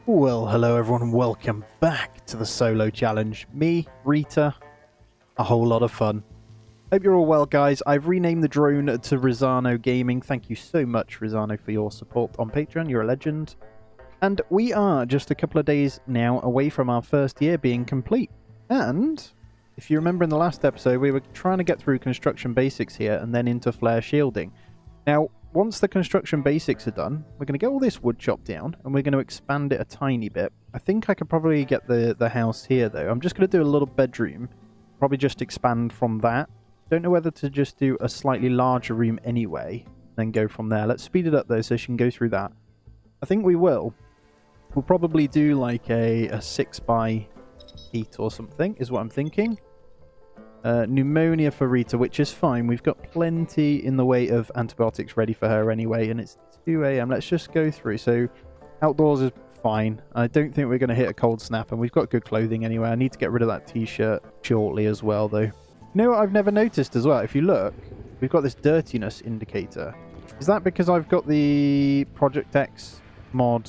Well, hello everyone and welcome back to the solo challenge. Me, Rita, a whole lot of fun. Hope you're all well, guys. I've renamed the drone to Rizano Gaming. Thank you so much, Rizano, for your support on Patreon. You're a legend. And we are just a couple of days now away from our first year being complete. And if you remember in the last episode, we were trying to get through construction basics here and then into flare shielding. Now, once the construction basics are done, we're going to get all this wood chopped down and we're going to expand it a tiny bit. I think I could probably get the house here, though. I'm just going to do a little bedroom. Probably just expand from that. Don't know whether to just do a slightly larger room anyway, then go from there. Let's speed it up, though, so she can go through that. I think we will. We'll probably do like a 6x8 or something, is what I'm thinking. Pneumonia for Rita, which is fine. We've got plenty in the way of antibiotics ready for her anyway, and it's 2 a.m. Let's just go through. So, outdoors is fine. I don't think we're going to hit a cold snap, and we've got good clothing anyway. I need to get rid of that t-shirt shortly as well, though. You know what I've never noticed as well? If you look, we've got this dirtiness indicator. Is that because I've got the Project X mod?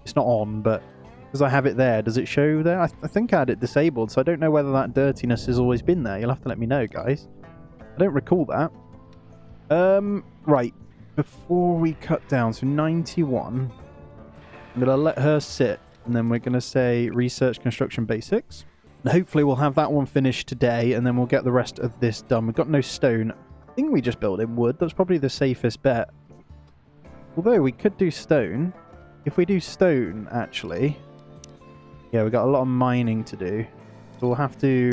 It's not on, but because I have it there, does it show there? I think I had it disabled, so I don't know whether that dirtiness has always been there. You'll have to let me know, guys. I don't recall that. Right. Before we cut down, so 91. I'm going to let her sit, and then we're going to say research construction basics. And hopefully we'll have that one finished today, and then we'll get the rest of this done. We've got no stone. I think we just built in wood. That's probably the safest bet. Although we could do stone. If we do stone, actually... Yeah, we've got a lot of mining to do. So we'll have to...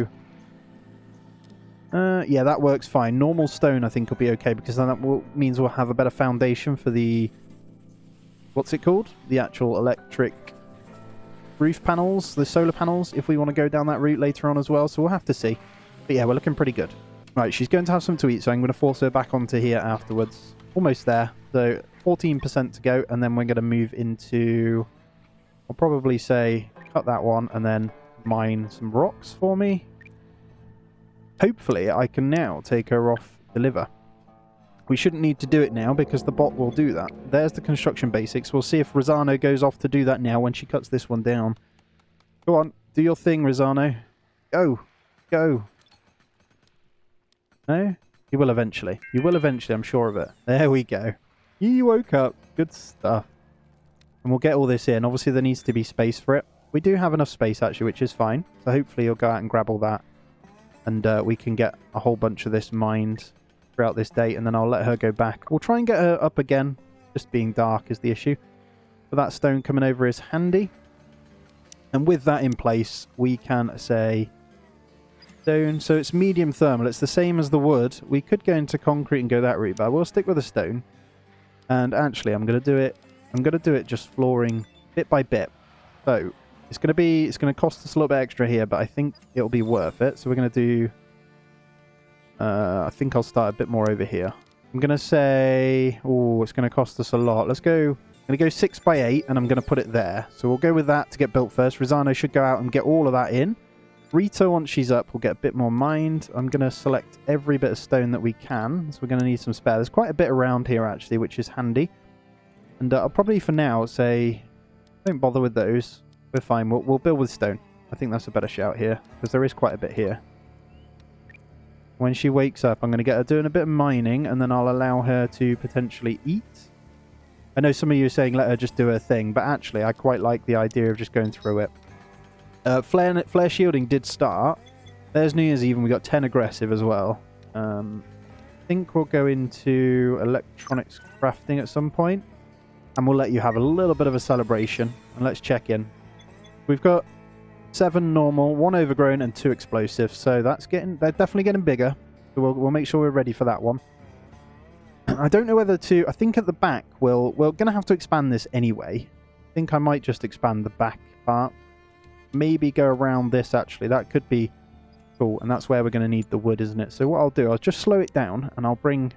yeah, that works fine. Normal stone, I think, will be okay, because then that means we'll have a better foundation for the... What's it called? The actual electric roof panels, the solar panels, if we want to go down that route later on as well. So we'll have to see. But yeah, we're looking pretty good. Right, she's going to have something to eat, so I'm going to force her back onto here afterwards. Almost there. So 14% to go, and then we're going to move into... I'll probably say... Cut that one and then mine some rocks for me. Hopefully I can now take her off deliver. We shouldn't need to do it now because the bot will do that. There's the construction basics. We'll see if Rizano goes off to do that now when she cuts this one down. Go on, do your thing, Rizano. Go. Go. No? You will eventually. You will eventually, I'm sure of it. There we go. You woke up. Good stuff. And we'll get all this in. Obviously there needs to be space for it. We do have enough space, actually, which is fine. So hopefully you'll go out and grab all that. And we can get a whole bunch of this mined throughout this day. And then I'll let her go back. We'll try and get her up again. Just being dark is the issue. But that stone coming over is handy. And with that in place, we can say stone. So it's medium thermal. It's the same as the wood. We could go into concrete and go that route. But I will stick with the stone. And actually, I'm going to do it. I'm going to do it just flooring bit by bit. So... It's going to cost us a little bit extra here, but I think it'll be worth it. So we're going to do... I think I'll start a bit more over here. I'm going to say... Oh, it's going to cost us a lot. Let's go... I'm going to go 6x8, and I'm going to put it there. So we'll go with that to get built first. Rizano should go out and get all of that in. Rita, once she's up, will get a bit more mined. I'm going to select every bit of stone that we can. So we're going to need some spare. There's quite a bit around here, actually, which is handy. And I'll probably, for now, say... Don't bother with those. We're fine. We'll build with stone. I think that's a better shout here, because there is quite a bit here. When she wakes up, I'm going to get her doing a bit of mining, and then I'll allow her to potentially eat. I know some of you are saying let her just do her thing, but actually I quite like the idea of just going through it. Flare shielding did start. There's New Year's Eve, and we got 10 aggressive as well. I think we'll go into electronics crafting at some point, and we'll let you have a little bit of a celebration, and let's check in. We've got 7 normal, 1 overgrown, and 2 explosive. So they're definitely getting bigger. So we'll make sure we're ready for that one. I don't know whether to... I think at the back, we're going to have to expand this anyway. I think I might just expand the back part. Maybe go around this, actually. That could be cool. And that's where we're going to need the wood, isn't it? So what I'll do, I'll just slow it down, and I'll bring...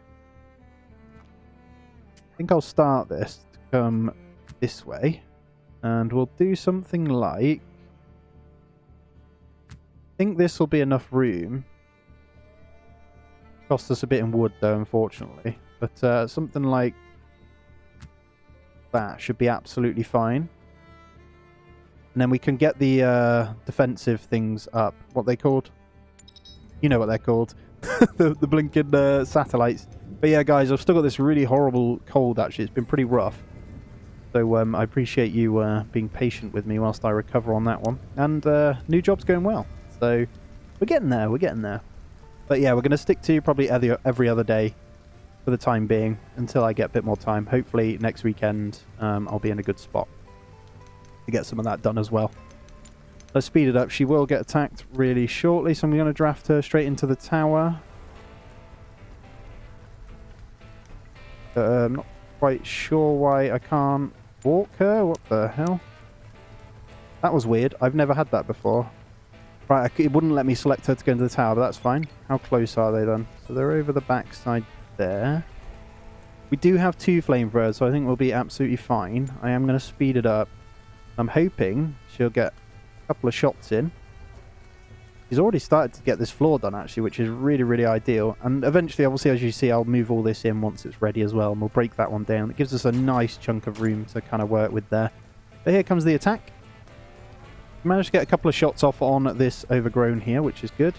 I think I'll start this to come this way. And we'll do something like... I think this will be enough room. Cost us a bit in wood, though, unfortunately. But something like that should be absolutely fine. And then we can get the defensive things up. What they called? You know what they're called. the blinking satellites. But yeah, guys, I've still got this really horrible cold, actually. It's been pretty rough. So I appreciate you being patient with me whilst I recover on that one. And new job's going well. So we're getting there. We're getting there. But yeah, we're going to stick to probably every other day for the time being until I get a bit more time. Hopefully next weekend I'll be in a good spot to get some of that done as well. Let's speed it up. She will get attacked really shortly, so I'm going to draft her straight into the tower. I'm not quite sure why I can't walk her. What the hell? That was weird. I've never had that before. Right, it wouldn't let me select her to go into the tower, but that's fine. How close are they then? So they're over the backside there. We do have 2 flamethrowers, so I think we'll be absolutely fine. I am going to speed it up. I'm hoping she'll get a couple of shots in. She's already started to get this floor done, actually, which is really, really ideal. And eventually, obviously, as you see, I'll move all this in once it's ready as well, and we'll break that one down. It gives us a nice chunk of room to kind of work with there. But here comes the attack. Managed to get a couple of shots off on this overgrown here, which is good.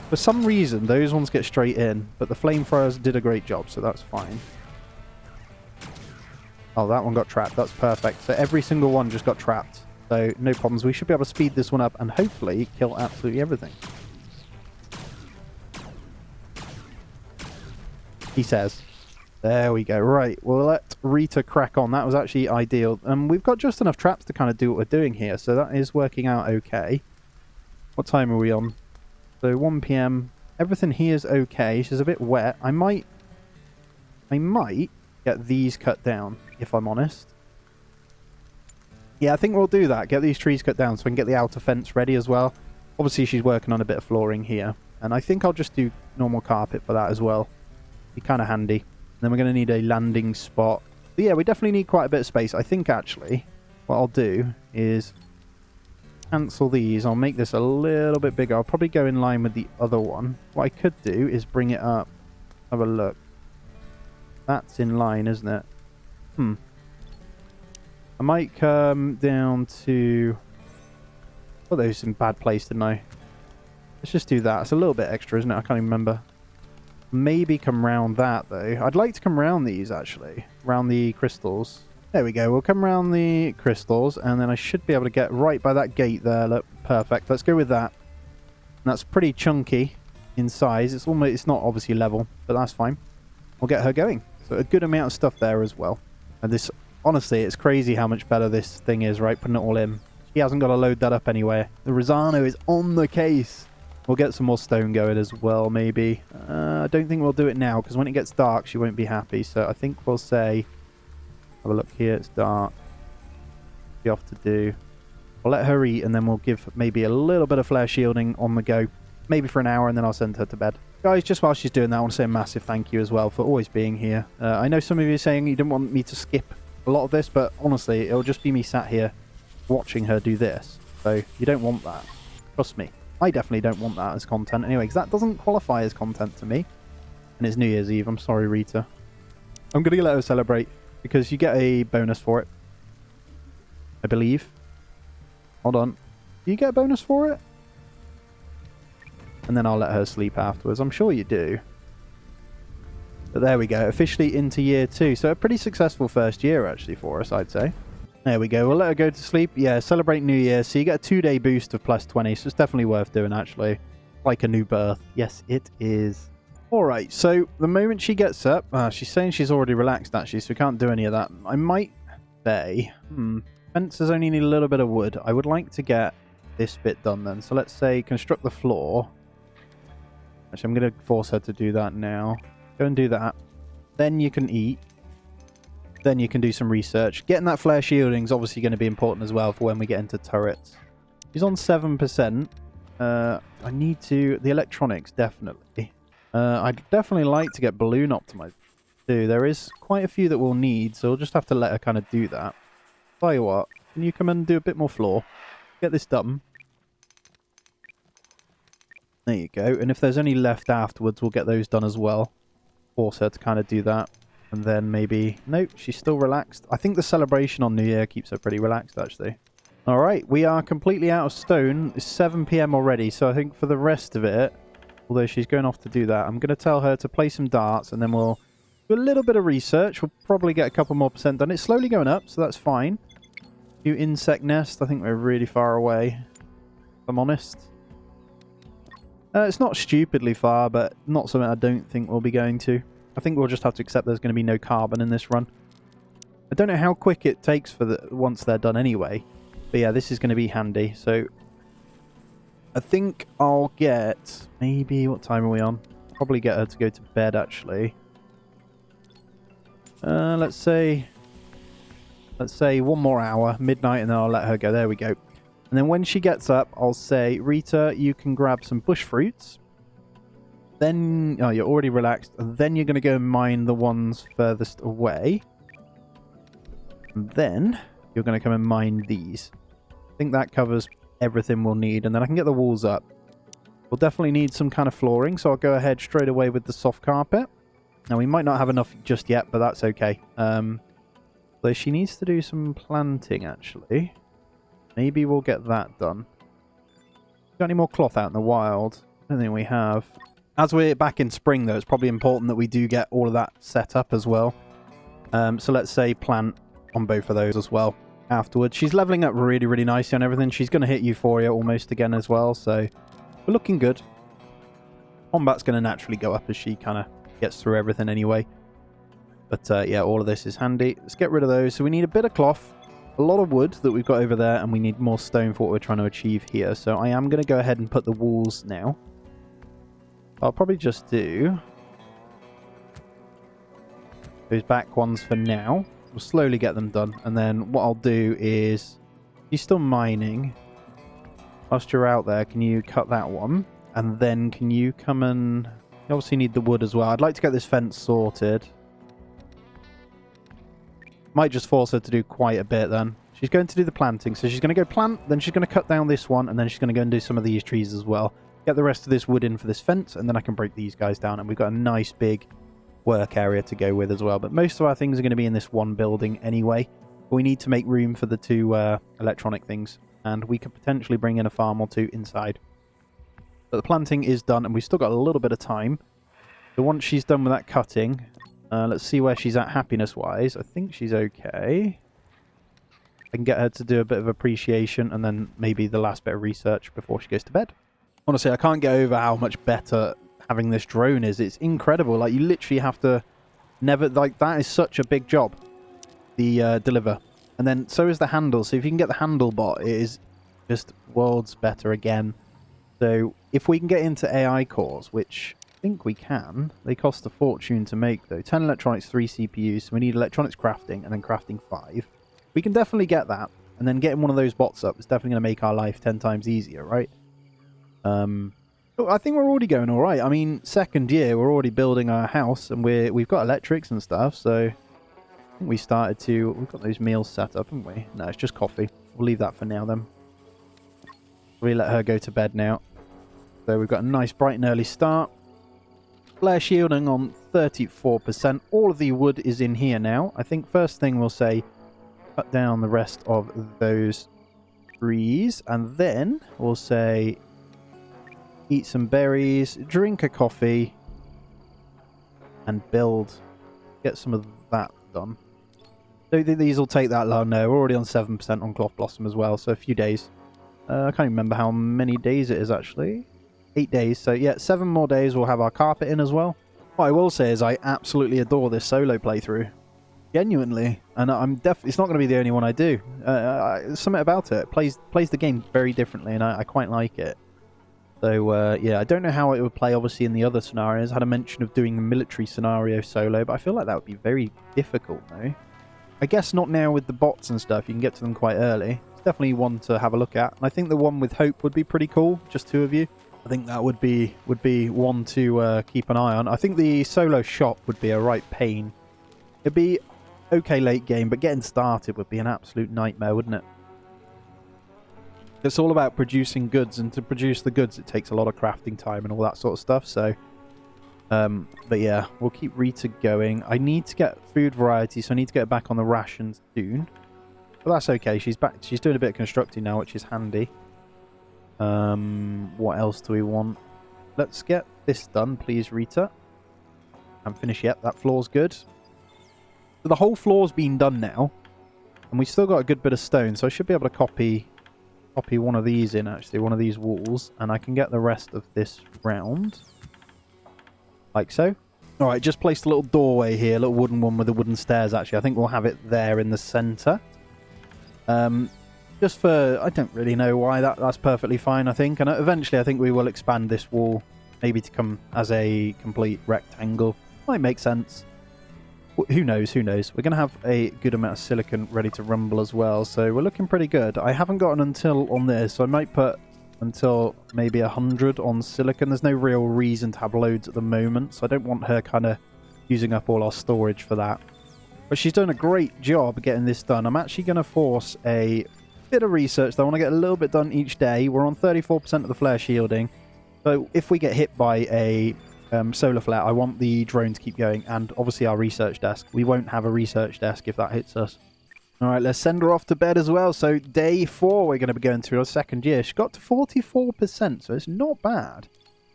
For some reason, those ones get straight in, but the flamethrowers did a great job, so that's fine. Oh, that one got trapped. That's perfect. So every single one just got trapped. So no problems. We should be able to speed this one up and hopefully kill absolutely everything. He says. There we go. Right, we'll let Rita crack on. That was actually ideal. We've got just enough traps to kind of do what we're doing here, so that is working out okay. What time are we on? So 1 PM. Everything here is okay. She's a bit wet. I might get these cut down, if I'm honest. Yeah, I think we'll do that. Get these trees cut down so we can get the outer fence ready as well. Obviously, she's working on a bit of flooring here. And I think I'll just do normal carpet for that as well. Be kind of handy. Then we're going to need a landing spot. But yeah, we definitely need quite a bit of space. I think, actually, what I'll do is cancel these. I'll make this a little bit bigger. I'll probably go in line with the other one. What I could do is bring it up. Have a look. That's in line, isn't it? I might come down to... Oh, those in bad place, didn't I? Let's just do that. It's a little bit extra, isn't it? I can't even remember. Maybe come round that, though. I'd like to come round these, actually. Round the crystals. There we go. We'll come round the crystals, and then I should be able to get right by that gate there. Look, perfect. Let's go with that. And that's pretty chunky in size. It's not obviously level, but that's fine. We'll get her going. So a good amount of stuff there as well. And this, honestly, it's crazy how much better this thing is, right? Putting it all in. He hasn't got to load that up anywhere. The Rosano is on the case. We'll get some more stone going as well, maybe. I don't think we'll do it now, because when it gets dark, she won't be happy. So I think we'll say... Have a look here, it's dark. Be off to do. We'll let her eat, and then we'll give maybe a little bit of flare shielding on the go. Maybe for an hour, and then I'll send her to bed. Guys, just while she's doing that, I want to say a massive thank you as well for always being here. I know some of you are saying you didn't want me to skip a lot of this, but honestly, it'll just be me sat here watching her do this. So you don't want that. Trust me. I definitely don't want that as content anyway, because that doesn't qualify as content to me. And it's New Year's Eve. I'm sorry, Rita. I'm going to let her celebrate, because you get a bonus for it. I believe. Hold on. Do you get a bonus for it? And then I'll let her sleep afterwards. I'm sure you do. But there we go. Officially into year 2. So a pretty successful first year, actually, for us, I'd say. There we go. We'll let her go to sleep. Yeah, celebrate New Year. So you get a 2-day boost of plus 20. So it's definitely worth doing, actually. Like a new birth. Yes, it is. Alright, so the moment she gets up... she's saying she's already relaxed, actually, so we can't do any of that. I might say... Fences only need a little bit of wood. I would like to get this bit done, then. So let's say construct the floor. Actually, I'm going to force her to do that now. Go and do that. Then you can eat. Then you can do some research. Getting that flare shielding is obviously going to be important as well for when we get into turrets. She's on 7%. I need to... The electronics, definitely. I'd definitely like to get balloon optimized too. There is quite a few that we'll need, so we'll just have to let her kind of do that. Tell you what, can you come and do a bit more floor? Get this done. There you go. And if there's any left afterwards, we'll get those done as well. Force her to kind of do that. And then maybe... Nope, she's still relaxed. I think the celebration on New Year keeps her pretty relaxed, actually. All right, we are completely out of stone. It's 7 p.m. already, so I think for the rest of it, although she's going off to do that, I'm going to tell her to play some darts, and then we'll do a little bit of research. We'll probably get a couple more % done. It's slowly going up, so that's fine. New insect nest. I think we're really far away, if I'm honest. It's not stupidly far, but not something I don't think we'll be going to. I think we'll just have to accept there's going to be no carbon in this run. I don't know how quick it takes for once they're done anyway. But yeah, this is going to be handy. So I think I'll get... Maybe... What time are we on? Probably get her to go to bed, actually. Let's say 1 more hour, midnight, and then I'll let her go. There we go. And then when she gets up, I'll say, Rita, you can grab some bush fruits. Then... Oh, you're already relaxed. And then you're going to go and mine the ones furthest away. And then you're going to come and mine these. I think that covers everything we'll need. And then I can get the walls up. We'll definitely need some kind of flooring, so I'll go ahead straight away with the soft carpet. Now, we might not have enough just yet, but that's okay. Though she needs to do some planting, actually. Maybe we'll get that done. Got any more cloth out in the wild? I don't think we have. As we're back in spring, though, it's probably important that we do get all of that set up as well. So let's say plant on both of those as well afterwards. She's leveling up really, really nicely on everything. She's going to hit Euphoria almost again as well, so we're looking good. Combat's going to naturally go up as she kind of gets through everything anyway. But yeah, all of this is handy. Let's get rid of those. So we need a bit of cloth, a lot of wood that we've got over there, and we need more stone for what we're trying to achieve here. So I am going to go ahead and put the walls now. I'll probably just do those back ones for now. We'll slowly get them done. And then what I'll do is... You're still mining. Whilst you're out there, can you cut that one? And then can you come and... You obviously need the wood as well. I'd like to get this fence sorted. Might just force her to do quite a bit then. She's going to do the planting. So she's going to go plant, then she's going to cut down this one, and then she's going to go and do some of these trees as well. Get the rest of this wood in for this fence, and then I can break these guys down. And we've got a nice big work area to go with as well. But most of our things are going to be in this one building anyway. But we need to make room for the two electronic things. And we could potentially bring in a farm or two inside. But the planting is done, and we've still got a little bit of time. So once she's done with that cutting, let's see where she's at happiness-wise. I think she's okay. I can get her to do a bit of appreciation, and then maybe the last bit of research before she goes to bed. Honestly, I can't get over how much better having this drone is. It's incredible. Like, you literally have to never... Like, that is such a big job, the deliver. And then, so is the handle. So if you can get the handle bot, it is just worlds better again. So if we can get into AI cores, which I think we can, they cost a fortune to make, though. 10 electronics, 3 CPUs. So we need electronics crafting, and then crafting 5. We can definitely get that. And then getting one of those bots up is definitely going to make our life 10 times easier, right? I think we're already going all right. I mean, second year, we're already building our house, and we've got electrics and stuff, so I think we've got those meals set up, haven't we? No, it's just coffee. We'll leave that for now, then. We let her go to bed now. So we've got a nice bright and early start. Flare shielding on 34%. All of the wood is in here now. I think first thing we'll say, cut down the rest of those trees, and then we'll say... Eat some berries, drink a coffee, and build. Get some of that done. Don't think these will take that long. No, we're already on 7% on Cloth Blossom as well, so a few days. I can't remember how many days it is, actually. 8 days, so yeah, 7 more days we'll have our carpet in as well. What I will say is I absolutely adore this solo playthrough. Genuinely. And I'm definitely... It's not going to be the only one I do. Something about it. Plays the game very differently, and I quite like it. So, yeah, I don't know how it would play, obviously, in the other scenarios. I had a mention of doing a military scenario solo, but I feel like that would be very difficult, though. I guess not now with the bots and stuff. You can get to them quite early. It's definitely one to have a look at. And I think the one with Hope would be pretty cool, just 2 of you. I think that would be one to keep an eye on. I think the solo shop would be a right pain. It'd be okay late game, but getting started would be an absolute nightmare, wouldn't it? It's all about producing goods, and to produce the goods it takes a lot of crafting time and all that sort of stuff, so but yeah, we'll keep Rita going. I need to get food variety, so I need to get back on the rations soon. But that's okay. She's back. She's doing a bit of constructing now, which is handy. What else do we want? Let's get this done, please, Rita. I'm finished yet. That floor's good. So the whole floor's been done now. And we still got a good bit of stone, so I should be able to copy one of these in, actually, one of these walls. And I can get the rest of this round. Like so. Alright, just placed a little doorway here, a little wooden one with the wooden stairs, actually. I think we'll have it there in the centre. Just for, I don't really know why, that's perfectly fine, I think. And eventually I think we will expand this wall, maybe to come as a complete rectangle. Might make sense. Who knows, who knows. We're going to have a good amount of silicon ready to rumble as well, so we're looking pretty good. I haven't got an until on this, so I might put until maybe 100 on silicon. There's no real reason to have loads at the moment, so I don't want her kind of using up all our storage for that. But she's done a great job getting this done. I'm actually going to force a bit of research, though. I want to get a little bit done each day. We're on 34% of the flare shielding, so if we get hit by a solar flare, I want the drone to keep going, and obviously our research desk. We won't have a research desk if that hits us. Alright, let's send her off to bed as well. So day 4 we're going to be going through our second year. She got to 44%, so it's not bad.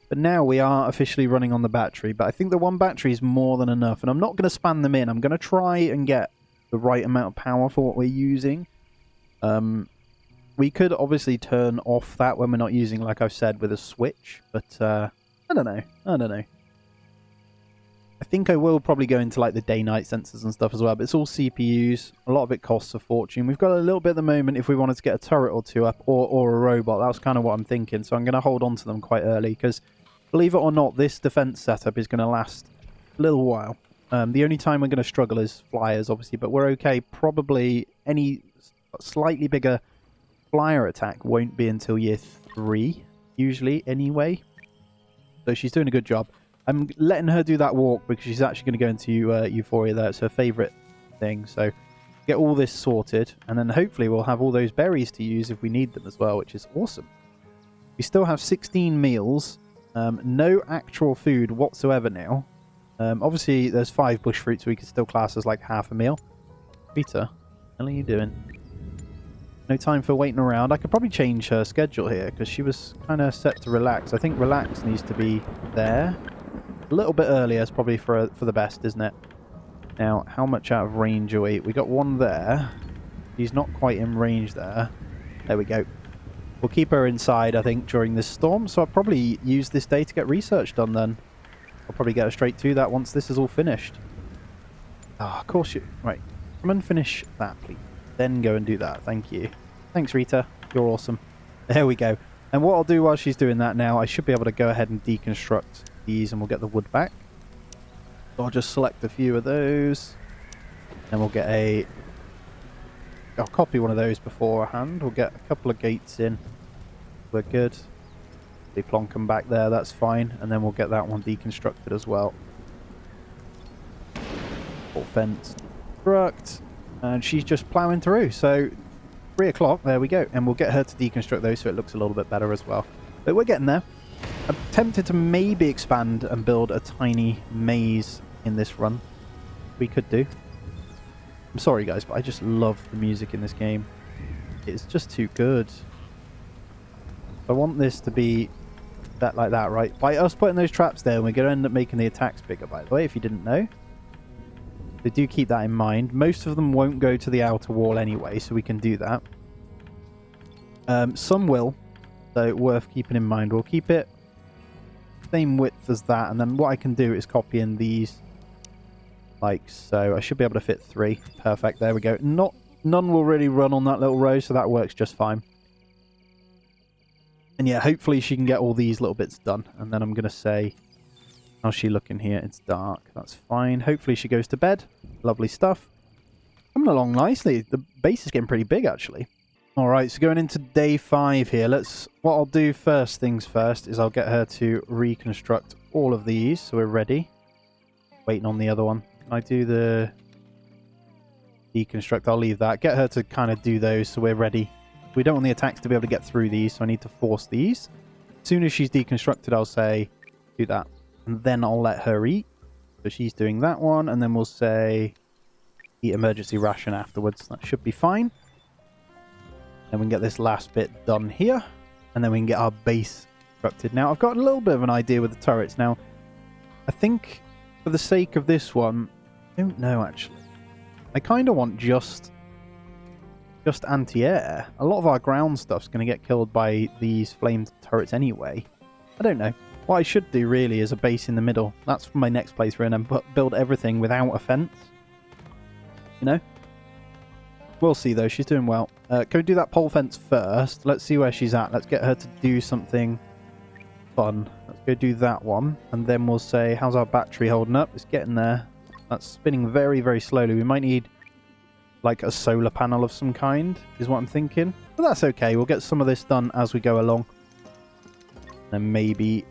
But now we are officially running on the battery. But I think the one battery is more than enough. And I'm not going to span them in. I'm going to try and get the right amount of power for what we're using. We could obviously turn off that when we're not using, like I've said, with a switch. But I don't know. I don't know. I think I will probably go into like the day-night sensors and stuff as well, but it's all CPUs. A lot of it costs a fortune. We've got a little bit at the moment if we wanted to get a turret or two up, or a robot. That's kind of what I'm thinking, so I'm going to hold on to them quite early, because believe it or not, this defense setup is going to last a little while. The only time we're going to struggle is flyers, obviously, but we're okay. Probably any slightly bigger flyer attack won't be until year 3, usually, anyway. So she's doing a good job. I'm letting her do that walk because she's actually going to go into Euphoria there. It's her favourite thing. So get all this sorted, and then hopefully we'll have all those berries to use if we need them as well, which is awesome. We still have 16 meals. No actual food whatsoever now. Obviously, there's 5 bush fruits, so we could still class as like half a meal. Peter, what are you doing? No time for waiting around. I could probably change her schedule here because she was kind of set to relax. I think relax needs to be there. A little bit earlier is probably for the best, isn't it? Now, how much out of range are we? We got one there. She's not quite in range there. There we go. We'll keep her inside, I think, during this storm. So I'll probably use this day to get research done then. I'll probably get her straight to that once this is all finished. Ah, of course you... Right. Come and finish that, please. Then go and do that. Thank you. Thanks, Rita. You're awesome. There we go. And what I'll do while she's doing that now, I should be able to go ahead and deconstruct these, and we'll get the wood back. So I'll just select a few of those, and we'll get a... I'll copy one of those beforehand. We'll get a couple of gates in. We're good. They plonk them back there, that's fine. And then we'll get that one deconstructed as well. Full fence construct. And she's just ploughing through. So 3 o'clock, there we go. And we'll get her to deconstruct those so it looks a little bit better as well. But we're getting there. I'm tempted to maybe expand and build a tiny maze in this run. We could do. I'm sorry guys, but I just love the music in this game. It's just too good. I want this to be that like that, right? By us putting those traps there, we're going to end up making the attacks bigger, by the way, if you didn't know. So do keep that in mind. Most of them won't go to the outer wall anyway, so we can do that. Some will, so worth keeping in mind. We'll keep it same width as that, and then what I can do is copy in these like so. I should be able to fit 3. Perfect, there we go. None will really run on that little row, so that works just fine. And yeah, hopefully she can get all these little bits done, and then I'm going to say, how's she looking here? It's dark, that's fine. Hopefully she goes to bed. Lovely stuff. Coming along nicely. The base is getting pretty big, actually. Alright, so going into day 5 here, what I'll do first things first is I'll get her to reconstruct all of these, so we're ready. Waiting on the other one. Can I do the deconstruct? I'll leave that. Get her to kind of do those so we're ready. We don't want the attacks to be able to get through these, so I need to force these. As soon as she's deconstructed, I'll say, do that. And then I'll let her eat. So she's doing that one, and then we'll say, eat emergency ration afterwards. That should be fine. Then we can get this last bit done here. And then we can get our base constructed. Now, I've got a little bit of an idea with the turrets. Now, I think for the sake of this one, I don't know, actually. I kind of want just anti-air. A lot of our ground stuff's going to get killed by these flamed turrets anyway. I don't know. What I should do, really, is a base in the middle. That's for my next playthrough, and then build everything without a fence. You know? We'll see, though. She's doing well. Can we do that pole fence first? Let's see where she's at. Let's get her to do something fun. Let's go do that one. And then we'll say, how's our battery holding up? It's getting there. That's spinning very, very slowly. We might need, like, a solar panel of some kind, is what I'm thinking. But that's okay. We'll get some of this done as we go along. And maybe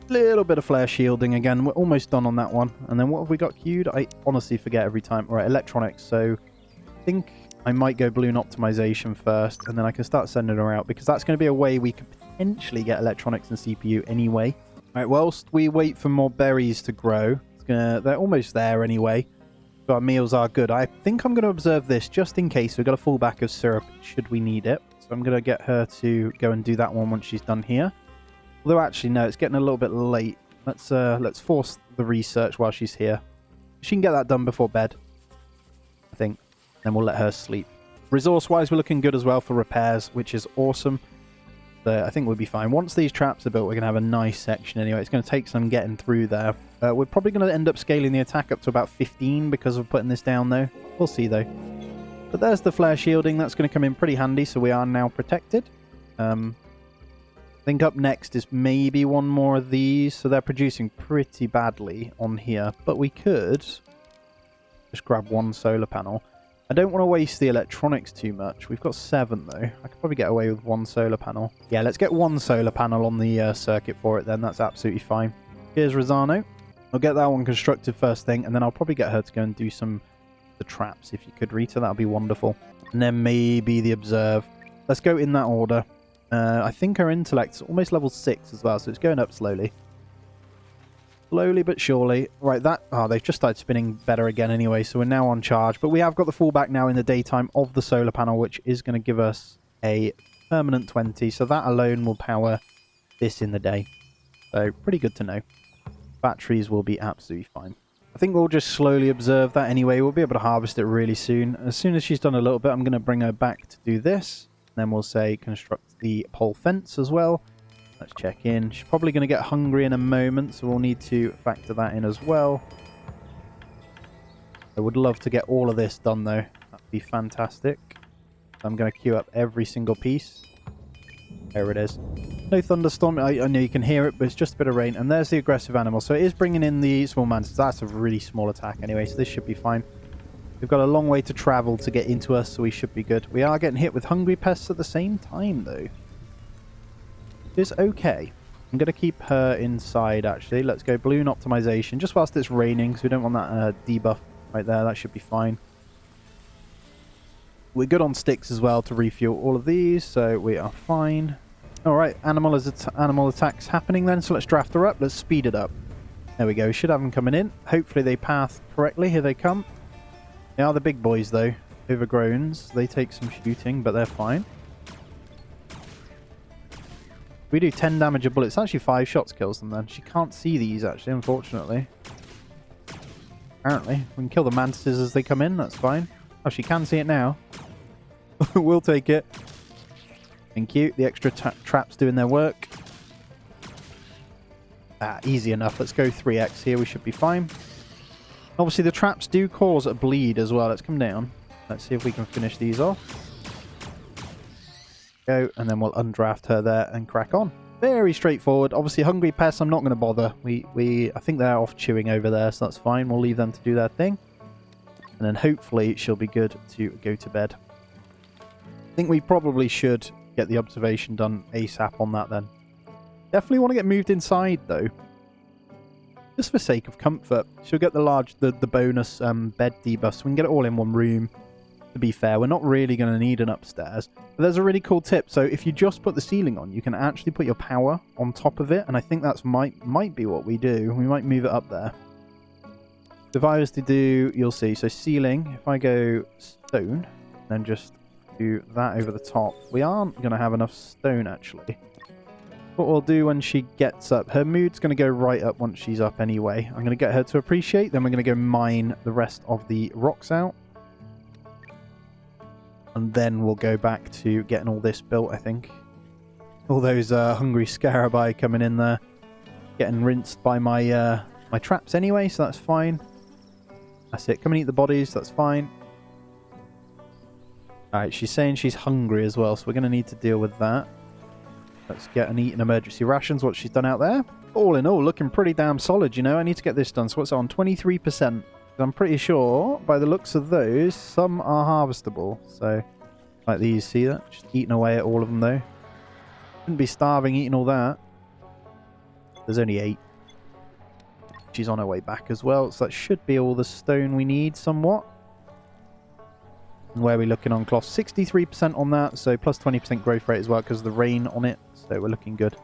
a little bit of flare shielding again. We're almost done on that one. And then what have we got queued? I honestly forget every time. All right, electronics. So I think I might go balloon optimization first, and then I can start sending her out, because that's going to be a way we could potentially get electronics and CPU anyway. All right, whilst we wait for more berries to grow, they're almost there anyway. So our meals are good. I think I'm going to observe this just in case. We've got a fallback of syrup should we need it. So I'm going to get her to go and do that one once she's done here. Although actually, no, it's getting a little bit late. Let's force the research while she's here. She can get that done before bed, I think. Then we'll let her sleep. Resource-wise, we're looking good as well for repairs, which is awesome. So I think we'll be fine. Once these traps are built, we're going to have a nice section anyway. It's going to take some getting through there. We're probably going to end up scaling the attack up to about 15 because of putting this down, though. We'll see, though. But there's the flare shielding. That's going to come in pretty handy, so we are now protected. I think up next is maybe one more of these. So they're producing pretty badly on here. But we could just grab one solar panel. I don't want to waste the electronics too much. We've got 7, though. I could probably get away with one solar panel. Yeah, let's get one solar panel on the circuit for it then. That's absolutely fine. Here's Rosano. I'll get that one constructed first thing, and then I'll probably get her to go and do some of the traps. If you could, Rita, that would be wonderful. And then maybe the Observe. Let's go in that order. I think her intellect's almost level 6 as well, so it's going up slowly. Slowly but surely. Right, they've just started spinning better again anyway, so we're now on charge. But we have got the fallback now in the daytime of the solar panel, which is going to give us a permanent 20. So that alone will power this in the day. So pretty good to know. Batteries will be absolutely fine. I think we'll just slowly observe that anyway. We'll be able to harvest it really soon. As soon as she's done a little bit, I'm going to bring her back to do this. Then we'll say construct the pole fence as well. Let's check in. She's probably going to get hungry in a moment, so we'll need to factor that in as well. I would love to get all of this done, though. That'd be fantastic. I'm going to queue up every single piece. There it is. No thunderstorm. I know you can hear it, but it's just a bit of rain. And there's the aggressive animal. So it is bringing in the small mantis. That's a really small attack anyway, so this should be fine. We've got a long way to travel to get into us, so we should be good. We are getting hit with hungry pests at the same time, though. It's okay. I'm going to keep her inside, actually. Let's go balloon optimization, just whilst it's raining, because we don't want that debuff right there. That should be fine. We're good on sticks as well to refuel all of these, so we are fine. Alright, animal attacks happening then, so let's draft her up. Let's speed it up. There we go. We should have them coming in. Hopefully they path correctly. Here they come. They are the big boys, though. Overgrowns. They take some shooting, but they're fine. We do 10 damage a bullet. It's actually 5 shots kills them then. She can't see these, actually, unfortunately. Apparently. We can kill the mantises as they come in. That's fine. Oh, she can see it now. We'll take it. Thank you. The extra traps doing their work. Easy enough. Let's go 3x here. We should be fine. Obviously, the traps do cause a bleed as well. Let's come down. Let's see if we can finish these off. Go, and then we'll undraft her there and crack on. Very straightforward. Obviously, hungry pests, I'm not going to bother. I think they're off chewing over there, so that's fine. We'll leave them to do their thing. And then hopefully she'll be good to go to bed. I think we probably should get the observation done ASAP on that then. Definitely want to get moved inside, though. Just for sake of comfort. She'll get the bonus bed debuff, so we can get it all in one room. To be fair, we're not really going to need an upstairs. But there's a really cool tip. So if you just put the ceiling on, you can actually put your power on top of it. And I think that's might be what we do. We might move it up there. If I was to do, you'll see. So ceiling, if I go stone, then just do that over the top. We aren't going to have enough stone, actually. What we'll do when she gets up, her mood's going to go right up once she's up anyway. I'm going to get her to appreciate, then we're going to go mine the rest of the rocks out. And then we'll go back to getting all this built, I think. All those hungry scarabai coming in there. Getting rinsed by my my traps anyway, so that's fine. That's it. Come and eat the bodies, that's fine. Alright, she's saying she's hungry as well, so we're going to need to deal with that. Let's get and eat an emergency rations, what she's done out there. All in all, looking pretty damn solid, you know. I need to get this done. So what's it on? 23%. I'm pretty sure, by the looks of those, some are harvestable. So, like these, see that? Just eating away at all of them, though. Shouldn't be starving eating all that. There's only 8. She's on her way back as well, so that should be all the stone we need, somewhat. And where are we looking on cloth? 63% on that, so plus 20% growth rate as well because of the rain on it. So we're looking good.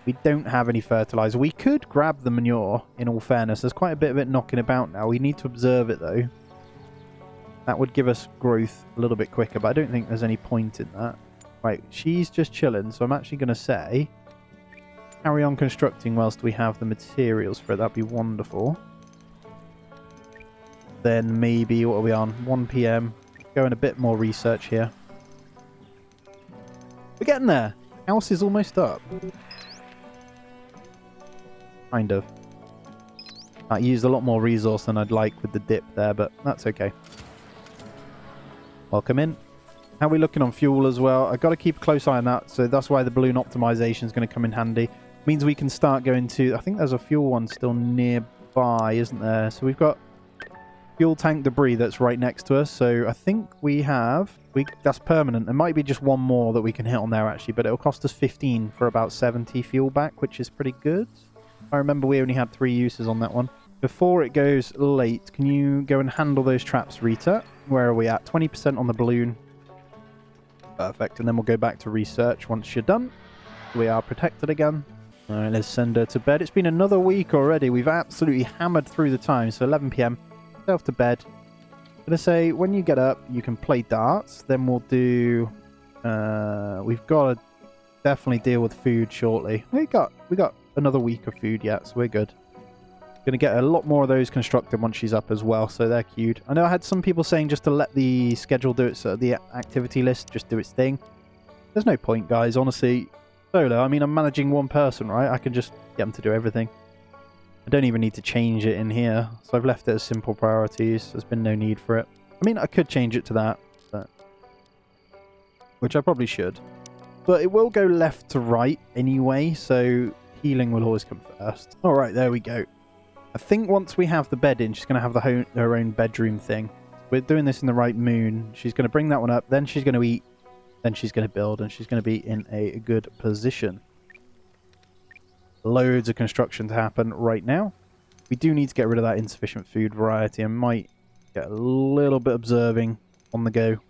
We don't have any fertilizer. We could grab the manure, in all fairness. There's quite a bit of it knocking about now. We need to observe it, though. That would give us growth a little bit quicker, but I don't think there's any point in that. Right, she's just chilling, so I'm actually going to say carry on constructing whilst we have the materials for it. That'd be wonderful. Then maybe, what are we on? 1 PM. Going a bit more research here. We're getting there. House is almost up. Kind of. I used a lot more resource than I'd like with the dip there, but that's okay. Welcome in. How are we looking on fuel as well? I've got to keep a close eye on that, so that's why the balloon optimization is going to come in handy. Means we can start going to... I think there's a fuel one still nearby, isn't there? So we've got fuel tank debris that's right next to us. So I think we have... that's permanent. There might be just one more that we can hit on there, actually, but it'll cost us 15 for about 70 fuel back, which is pretty good. I remember we only had 3 uses on that one. Before it goes late, can you go and handle those traps, Rita? Where are we at? 20% on the balloon. Perfect. And then we'll go back to research once you're done. We are protected again. All right, let's send her to bed. It's been another week already. We've absolutely hammered through the time. So 11 PM. Self to bed. I'm going to say, when you get up, you can play darts. Then we'll do... we've got to definitely deal with food shortly. We got another week of food yet, so we're good. Going to get a lot more of those constructed once she's up as well, so they're cute. I know I had some people saying just to let the schedule do its, the activity list just do its thing. There's no point, guys, honestly. Solo, I mean, I'm managing one person, right? I can just get them to do everything. I don't even need to change it in here, so I've left it as simple priorities. There's been no need for it. I mean, I could change it to that, but... which I probably should. But it will go left to right anyway, so healing will always come first. Alright, there we go. I think once we have the bed in, she's going to have her own bedroom thing. We're doing this in the right moon. She's going to bring that one up, then she's going to eat, then she's going to build, and she's going to be in a good position. Loads of construction to happen right now. We do need to get rid of that insufficient food variety. I might get a little bit observing on the go. How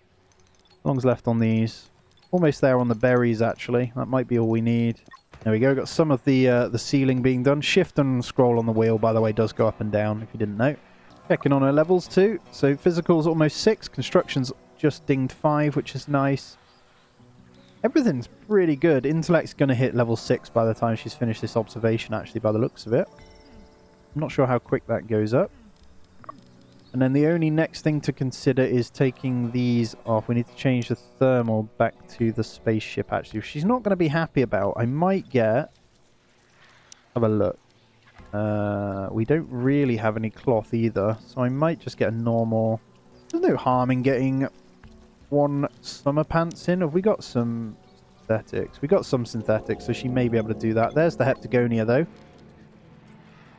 long's left on these? Almost there on the berries, actually. That might be all we need. There we go. Got some of the ceiling being done. Shift and scroll on the wheel, by the way, does go up and down, if you didn't know. Checking on our levels, too. So physical's almost 6. Construction's just dinged 5, which is nice. Everything's pretty good. Intellect's going to hit level 6 by the time she's finished this observation, actually, by the looks of it. I'm not sure how quick that goes up. And then the only next thing to consider is taking these off. We need to change the thermal back to the spaceship, actually. If she's not going to be happy about, I might get... have a look. We don't really have any cloth either, so I might just get a normal... There's no harm in getting 1 summer pants in. Have we got some synthetics? We got some synthetics, so she may be able to do that. There's the Heptagonia, though.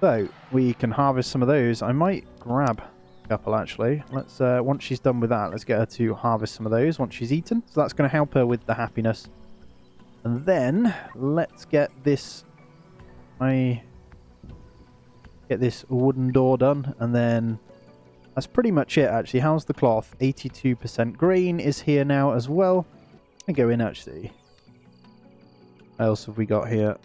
So, we can harvest some of those. I might grab... couple, actually. Let's once she's done with that, let's get her to harvest some of those once she's eaten. So that's going to help her with the happiness. And then let's get this this wooden door done, and then that's pretty much it, actually. How's the cloth? 82%. Grain is here now as well. I go in, actually. What else have we got here?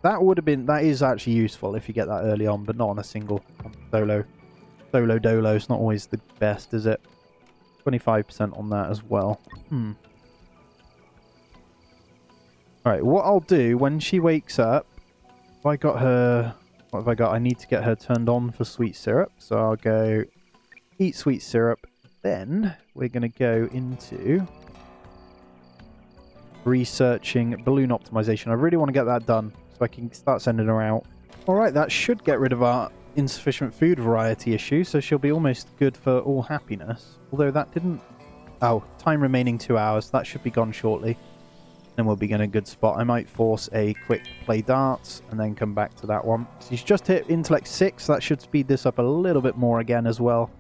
That is actually useful if you get that early on, but not on a single solo dolo. It's not always the best, is it? 25% on that as well. Alright, what I'll do when she wakes up, if I got her... What have I got? I need to get her turned on for sweet syrup. So I'll go eat sweet syrup. Then we're going to go into researching balloon optimization. I really want to get that done so I can start sending her out. Alright, that should get rid of our insufficient food variety issue. So she'll be almost good for all happiness. Although that didn't... Oh, time remaining 2 hours. That should be gone shortly. Then we'll be in a good spot. I might force a quick play darts and then come back to that one. So he's just hit intellect 6. That should speed this up a little bit more again as well.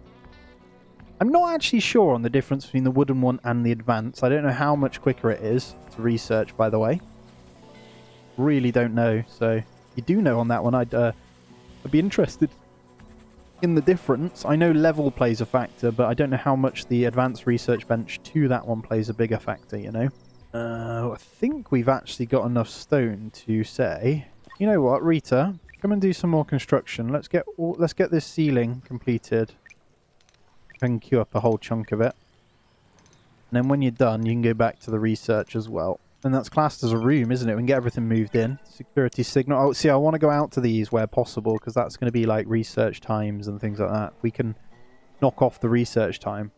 I'm not actually sure on the difference between the wooden one and the advanced. I don't know how much quicker it is to research, by the way. Really don't know. So if you do know on that one, I'd be interested in the difference. I know level plays a factor, but I don't know how much the advanced research bench to that one plays a bigger factor, you know? I think we've actually got enough stone to say, you know what, Rita, come and do some more construction. Let's get this ceiling completed. I can queue up a whole chunk of it. And then when you're done, you can go back to the research as well. And that's classed as a room, isn't it? We can get everything moved in. Security signal. Oh, see, I want to go out to these where possible, because that's going to be like research times and things like that. We can knock off the research time.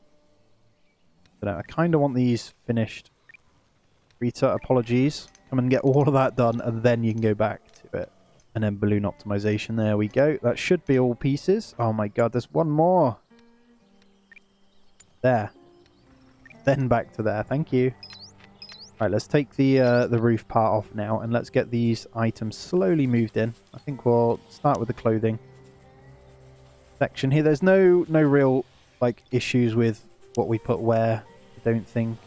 But I kind of want these finished. Rita, apologies. Come and get all of that done, and then you can go back to it. And then balloon optimization. There we go. That should be all pieces. Oh my god, there's one more. There. Then back to there. Thank you. Right, let's take the roof part off now, and let's get these items slowly moved in. I think we'll start with the clothing section here. There's no real like issues with what we put where. I don't think.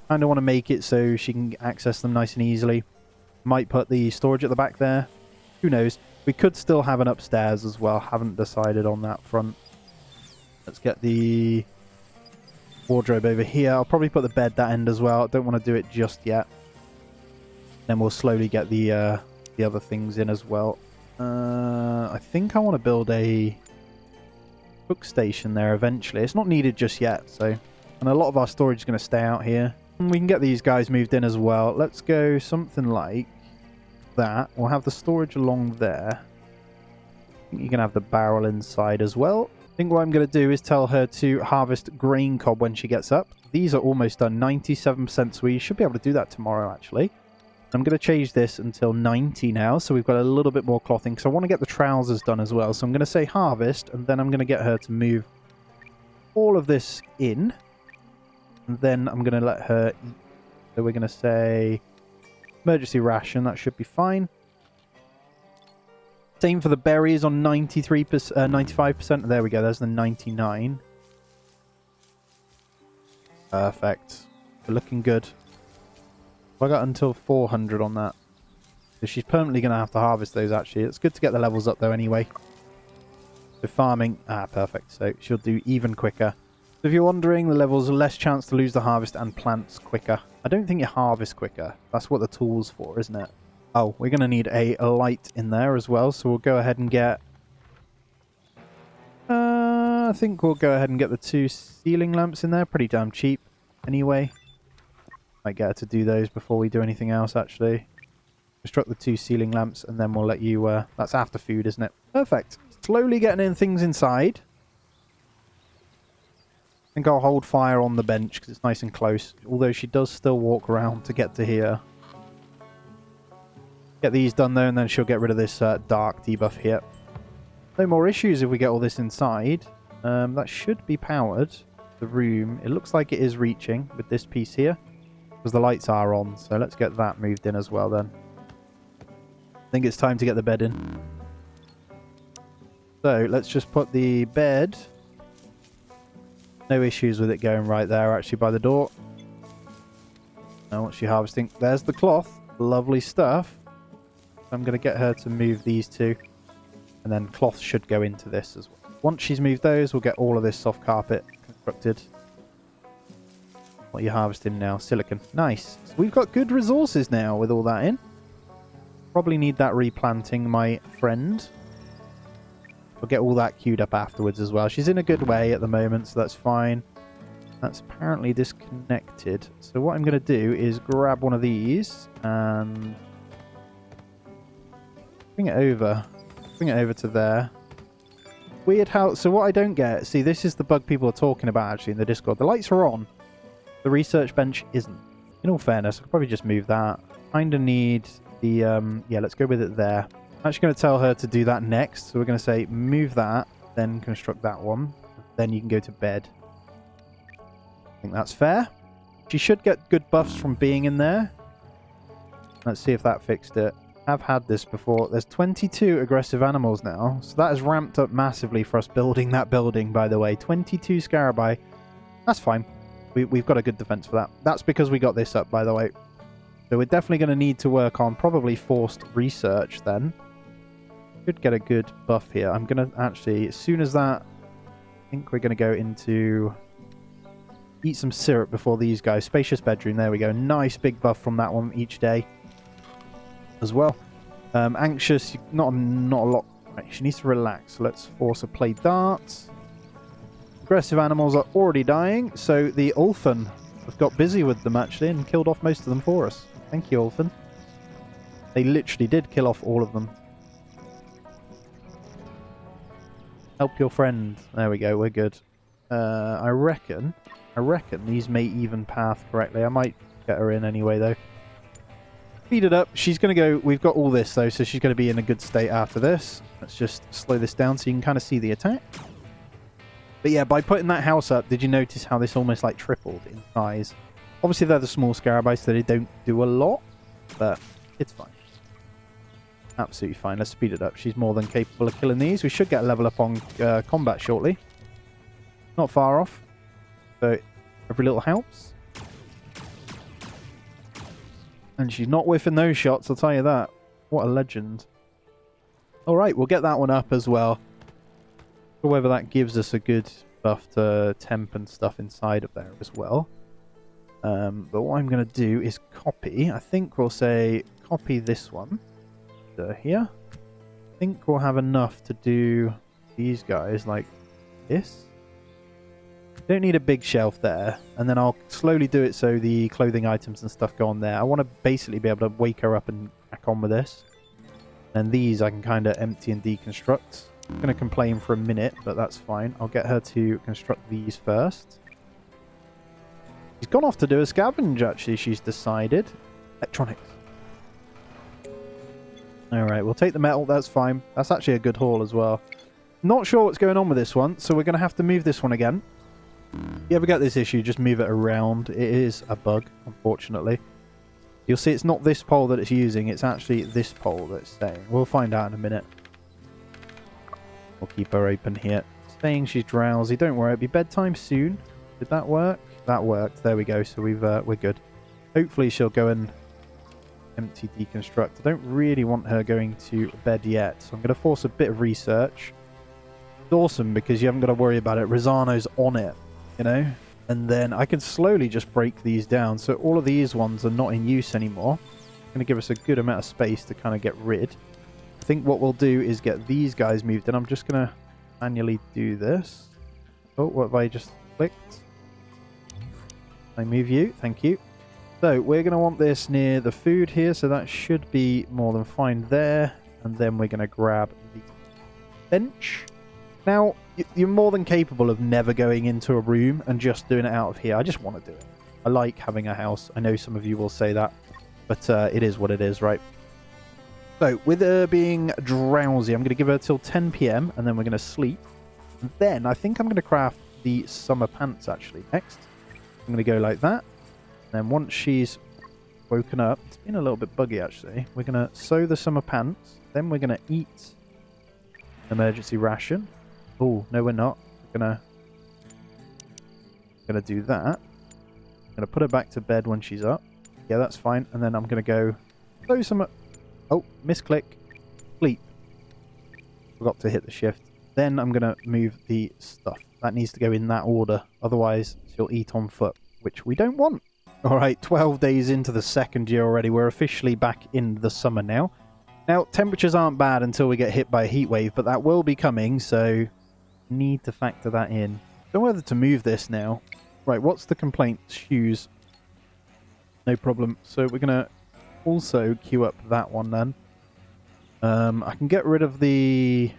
Kind of want to make it so she can access them nice and easily. Might put the storage at the back there. Who knows? We could still have an upstairs as well. Haven't decided on that front. Let's get the wardrobe over here. I'll probably put the bed that end as well. I don't want to do it just yet. Then we'll slowly get the other things in as well. I think I want to build a cook station there eventually. It's not needed just yet, so... And a lot of our storage is going to stay out here. We can get these guys moved in as well. Let's go something like that. We'll have the storage along there. I think you can have the barrel inside as well. I think what I'm going to do is tell her to harvest grain cob when she gets up. These are almost done, 97%, so we should be able to do that tomorrow, actually. I'm going to change this until 90 now, so we've got a little bit more clothing, because I want to get the trousers done as well. So I'm going to say harvest, and then I'm going to get her to move all of this in. And then I'm going to let her eat. So we're going to say emergency ration. That should be fine. Same for the berries on 93%, 95%. There we go. There's the 99. Perfect. We're looking good. I got until 400 on that. So she's permanently going to have to harvest those, actually. It's good to get the levels up, though, anyway. So farming. Perfect. So she'll do even quicker. So if you're wondering, the levels are less chance to lose the harvest and plants quicker. I don't think you harvest quicker. That's what the tool's for, isn't it? Oh, we're going to need a light in there as well. So we'll go ahead and get... I think we'll go ahead and get the 2 ceiling lamps in there. Pretty damn cheap anyway. Might get her to do those before we do anything else, actually. Construct the 2 ceiling lamps, and then we'll let you... that's after food, isn't it? Perfect. Slowly getting in things inside. I think I'll hold fire on the bench because it's nice and close. Although she does still walk around to get to here. Get these done though, and then she'll get rid of this dark debuff here. No more issues if we get all this inside. That should be powered. The room. It looks like it is reaching with this piece here. Because the lights are on. So let's get that moved in as well then. I think it's time to get the bed in. So let's just put the bed... No issues with it going right there, actually, by the door. Now, what's she harvesting? There's the cloth. Lovely stuff. I'm going to get her to move these 2. And then cloth should go into this as well. Once she's moved those, we'll get all of this soft carpet constructed. What are you harvesting now? Silicon. Nice. So we've got good resources now with all that in. Probably need that replanting, my friend. We'll get all that queued up afterwards as well. She's in a good way at the moment, so that's fine. That's apparently disconnected. So what I'm going to do is grab one of these and bring it over. Bring it over to there. Weird how... So what I don't get... See, this is the bug people are talking about, actually, in the Discord. The lights are on. The research bench isn't. In all fairness, I could probably just move that. Kind of need the... yeah, let's go with it there. I'm actually going to tell her to do that next. So we're going to say, move that, then construct that one. Then you can go to bed. I think that's fair. She should get good buffs from being in there. Let's see if that fixed it. I've had this before. There's 22 aggressive animals now, so that has ramped up massively for us building that building, by the way. 22 Scarabai. That's fine. We've got a good defense for that. That's because we got this up, by the way. So we're definitely going to need to work on probably forced research then. Should get a good buff here. I'm going to actually, as soon as that, I think we're going to go into... Eat some syrup before these guys. Spacious bedroom. There we go. Nice big buff from that one each day as well. Anxious. Not a lot. Right, she needs to relax. So let's force her play darts. Aggressive animals are already dying. So the Ulfen have got busy with them actually and killed off most of them for us. Thank you, Ulfen. They literally did kill off all of them. Help your friend. There we go. We're good. I reckon these may even path correctly. I might get her in anyway, though. Speed it up. She's going to go... We've got all this, though, so she's going to be in a good state after this. Let's just slow this down so you can kind of see the attack. But yeah, by putting that house up, did you notice how this almost, like, tripled in size? Obviously, they're the small Scarabai, so they don't do a lot, but it's fine. Absolutely fine. Let's speed it up. She's more than capable of killing these. We should get a level up on combat shortly. Not far off. So every little helps. And she's not whiffing those shots, I'll tell you that. What a legend. Alright, we'll get that one up as well. Whether that gives us a good buff to temp and stuff inside of there as well. But what I'm going to do is copy. I think we'll say copy this one. Here. I think we'll have enough to do these guys like this. Don't need a big shelf there, and then I'll slowly do it so the clothing items and stuff go on there. I want to basically be able to wake her up and crack on with this. And these I can kind of empty and deconstruct. I'm going to complain for a minute, but that's fine. I'll get her to construct these first. She's gone off to do a scavenge, actually, she's decided. Electronics. Alright, we'll take the metal, that's fine. That's actually a good haul as well. Not sure what's going on with this one, so we're going to have to move this one again. You ever get this issue, just move it around. It is a bug, unfortunately. You'll see it's not this pole that it's using, it's actually this pole that it's staying. We'll find out in a minute. We'll keep her open here. Saying she's drowsy, don't worry, it'll be bedtime soon. Did that work? That worked, there we go, so we're good. Hopefully she'll go and empty deconstruct. I don't really want her going to bed yet, so I'm going to force a bit of research. It's awesome because you haven't got to worry about it. Rosano's on it, you know? And then I can slowly just break these down. So all of these ones are not in use anymore. It's going to give us a good amount of space to kind of get rid. I think what we'll do is get these guys moved in. I'm just going to manually do this. Oh, what have I just clicked? I move you. Thank you. So we're going to want this near the food here. So that should be more than fine there. And then we're going to grab the bench. Now, you're more than capable of never going into a room and just doing it out of here. I just want to do it. I like having a house. I know some of you will say that, but it is what it is, right? So, with her being drowsy, I'm going to give her till 10 PM, and then we're going to sleep. And then, I think I'm going to craft the summer pants, actually, next. I'm going to go like that. And then once she's woken up, it's been a little bit buggy, actually. We're going to sew the summer pants. Then we're going to eat emergency ration. Oh, no, we're not. We're gonna do that. I'm gonna put her back to bed when she's up. Yeah, that's fine. And then I'm gonna go close some. Oh, misclick. Sleep. Forgot to hit the shift. Then I'm gonna move the stuff. That needs to go in that order. Otherwise, she'll eat on foot, which we don't want. All right, 12 days into the second year already. We're officially back in the summer now. Now, temperatures aren't bad until we get hit by a heat wave, but that will be coming, so need to factor that in. Don't know whether to move this now. Right, what's the complaint? Shoes. No problem. So we're going to also queue up that one then. I can get rid of the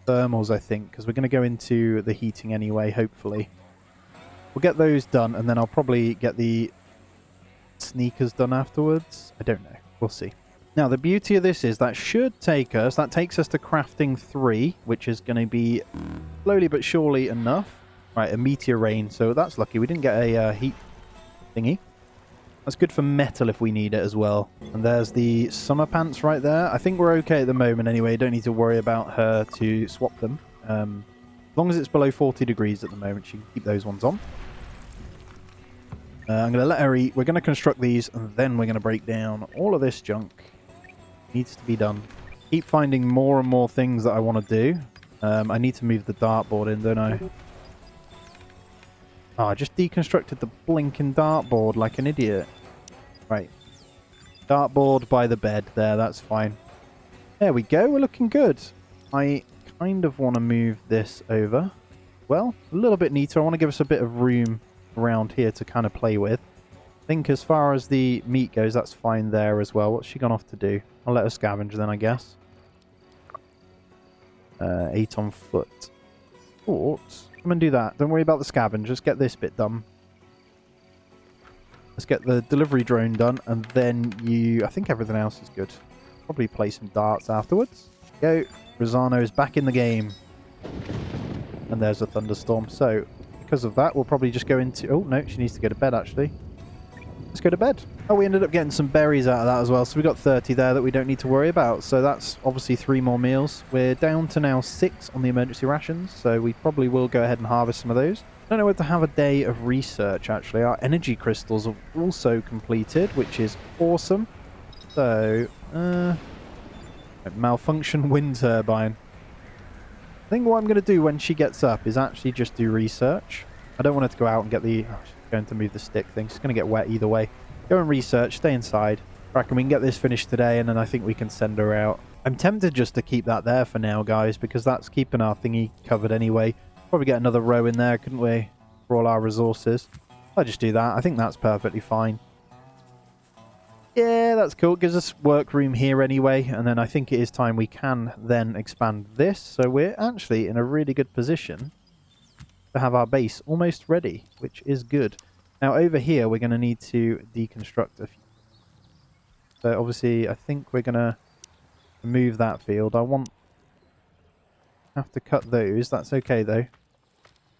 thermals, I think, because we're going to go into the heating anyway, hopefully. We'll get those done, and then I'll probably get the sneakers done afterwards. I don't know. We'll see. Now, the beauty of this is that takes us to crafting 3, which is going to be slowly but surely enough. Right, a meteor rain, so that's lucky. We didn't get a heat thingy. That's good for metal if we need it as well. And there's the summer pants right there. I think we're okay at the moment anyway. Don't need to worry about her to swap them. As long as it's below 40 degrees at the moment, she can keep those ones on. I'm going to let her eat. We're going to construct these, and then we're going to break down all of this junk. Needs to be done. Keep finding more and more things that I want to do. I need to move the dartboard in, don't I? Oh, I just deconstructed the blinking dartboard like an idiot. Right. Dartboard by the bed. There, that's fine. There we go. We're looking good. I kind of want to move this over. Well, a little bit neater. I want to give us a bit of room around here to kind of play with. I think as far as the meat goes, that's fine there as well. What's she gone off to do? I'll let her scavenge then, I guess. 8 on foot. Come and do that. Don't worry about the scavenge. Just get this bit done. Let's get the delivery drone done, and then I think everything else is good. Probably play some darts afterwards. Go. Rosano is back in the game. And there's a thunderstorm. So, because of that, we'll probably just go into... Oh, no, she needs to go to bed, actually. Let's go to bed. Oh, we ended up getting some berries out of that as well. So we got 30 there that we don't need to worry about. So that's obviously 3 more meals. We're down to now 6 on the emergency rations. So we probably will go ahead and harvest some of those. I don't know whether to have a day of research, actually. Our energy crystals are also completed, which is awesome. So, malfunction wind turbine. I think what I'm going to do when she gets up is actually just do research. I don't want her to go out and get the... Oh, she's going to move the stick thing. She's going to get wet either way. Go and research. Stay inside. I reckon we can get this finished today, and then I think we can send her out. I'm tempted just to keep that there for now, guys, because that's keeping our thingy covered anyway. Probably get another row in there, couldn't we? For all our resources. I'll just do that. I think that's perfectly fine. Yeah, that's cool. It gives us work room here anyway, and then I think it is time we can then expand this. So we're actually in a really good position to have our base almost ready, which is good. Now over here we're going to need to deconstruct a few. So obviously I think we're going to remove that field. Have to cut those. That's okay though.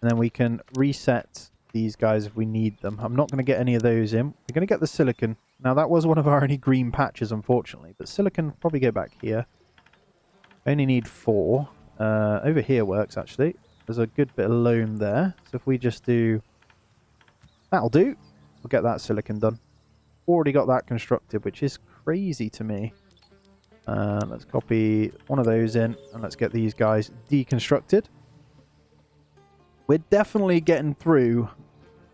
And then we can reset these guys if we need them. I'm not going to get any of those in. We're going to get the silicon. Now that was one of our only green patches, unfortunately. But silicon probably go back here. Only need 4. Over here works, actually. There's a good bit of loam there. So if we just do... That'll do. We'll get that silicon done. Already got that constructed, which is crazy to me. Let's copy one of those in. And let's get these guys deconstructed. We're definitely getting through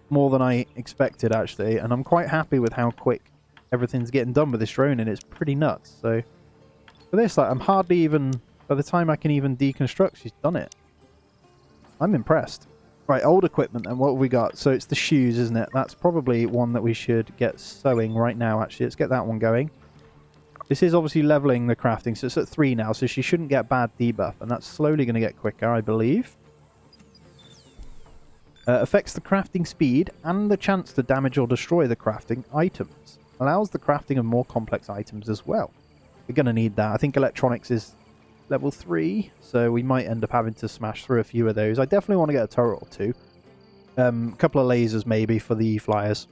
more than I expected, actually. And I'm quite happy with how quick everything's getting done with this drone, and it's pretty nuts. So for this, like, I'm hardly even... By the time I can even deconstruct, she's done it. I'm impressed. Right, old equipment, and what have we got? So it's the shoes, isn't it? That's probably one that we should get sewing right now, actually. Let's get that one going. This is obviously leveling the crafting, so it's at 3 now, so she shouldn't get bad debuff, and that's slowly going to get quicker, I believe. Affects the crafting speed and the chance to damage or destroy the crafting items. Allows the crafting of more complex items as well. We're going to need that. I think electronics is level 3, so we might end up having to smash through a few of those. I definitely want to get a turret or 2. A couple of lasers maybe for the flyers.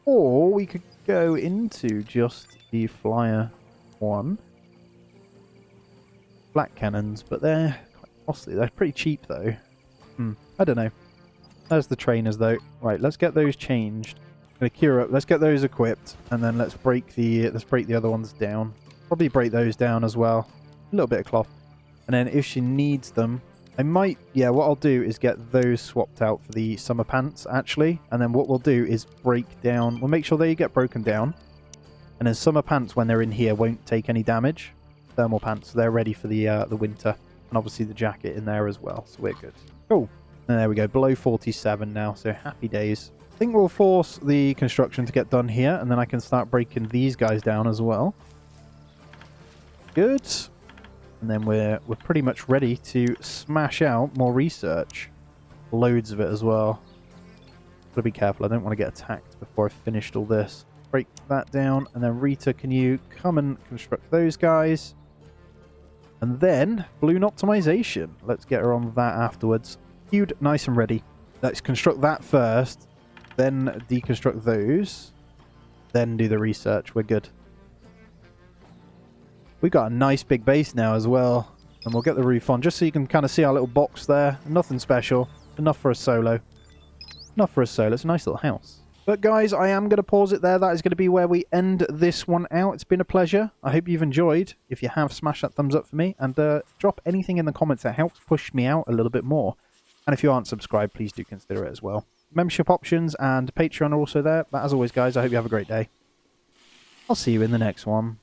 Or we could go into just the flyer one. Black cannons, but they're quite costly. They're pretty cheap though. I don't know. There's the trainers though. Right, let's get those changed. I'm gonna cure up. Let's get those equipped, and then let's break the other ones down. Probably break those down as well. A little bit of cloth, and then if she needs them, I might. Yeah, what I'll do is get those swapped out for the summer pants actually, and then what we'll do is break down. We'll make sure they get broken down, and then summer pants when they're in here won't take any damage. thermal pants. They're ready for the winter. And obviously the jacket in there as well, so we're good. Cool. And there we go, below 47 now, so happy days. I think we'll force the construction to get done here, and then I can start breaking these guys down as well. Good. And then we're pretty much ready to smash out more research. Loads of it as well. Gotta be careful, I don't want to get attacked before I've finished all this. Break that down, and then Rita, can you come and construct those guys? And then, balloon optimization. Let's get her on that afterwards. Queued, nice and ready. Let's construct that first, then deconstruct those, then do the research. We're good. We got a nice big base now as well. And we'll get the roof on, just so you can kind of see our little box there. Nothing special. Enough for a solo. Enough for a solo. It's a nice little house. But guys, I am going to pause it there. That is going to be where we end this one out. It's been a pleasure. I hope you've enjoyed. If you have, smash that thumbs up for me. And drop anything in the comments that helps push me out a little bit more. And if you aren't subscribed, please do consider it as well. Membership options and Patreon are also there. But as always, guys, I hope you have a great day. I'll see you in the next one.